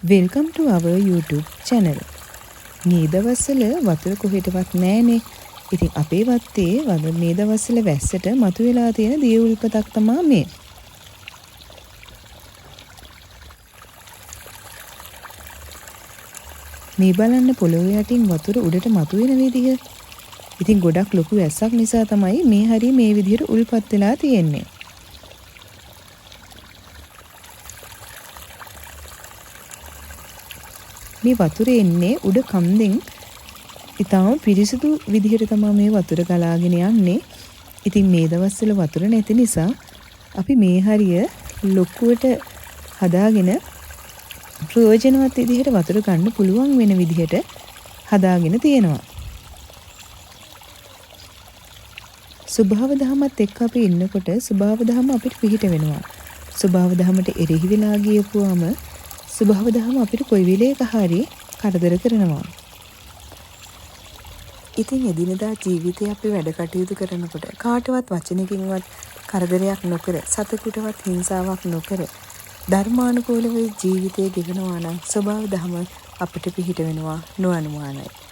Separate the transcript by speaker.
Speaker 1: Welcome to our YouTube channel. මේ දවස්වල වතුර කොහෙටවත් නැහනේ. ඉතින් අපේ වත්තේ මේ දවස්වල වැස්සට මතුවලා තියෙන දිය උල්පතක් තමයි මේ. මේ බලන්න පොළොව යටින් වතුර උඩට මතුවෙන විදිහ. ඉතින් ගොඩක් ලොකු වැස්සක් නිසා තමයි මේ හරිය මේ විදිහට උල්පත් වෙලා තියෙන්නේ. මේ වතුර එන්නේ උඩ කන්දෙන්. ඊටම පිරිසිදු විදිහට තමයි මේ වතුර ගලාගෙන යන්නේ. ඉතින් මේ දවස්වල වතුර නැති නිසා අපි මේ හරිය ලොකුවට හදාගෙන ප්‍රයෝජනවත් විදිහට වතුර ගන්න පුළුවන් වෙන විදිහට හදාගෙන තියෙනවා. ස්වභාව දහමත් එක්ක අපි ඉන්නකොට ස්වභාව දහම අපිට පිහිට වෙනවා. ස්වභාව දහමට එරෙහි වෙලා ගියපුවාම ස්වභාව දහම අපිට කොයි වෙලේක හරි කරදර කරනවා. ඉතින් එදිනදා ජීවිතේ අපි වැඩ කටයුතු කරනකොට කාටවත් වචනකින්වත් කරදරයක් නොකර සතෙකුටවත් හිංසාවක් නොකර ධර්මානුකූලව ජීවිතය ගෙවනවා නම් ස්වභාව දහම අපිට පිහිට වෙනවා නොඅනුමානයි.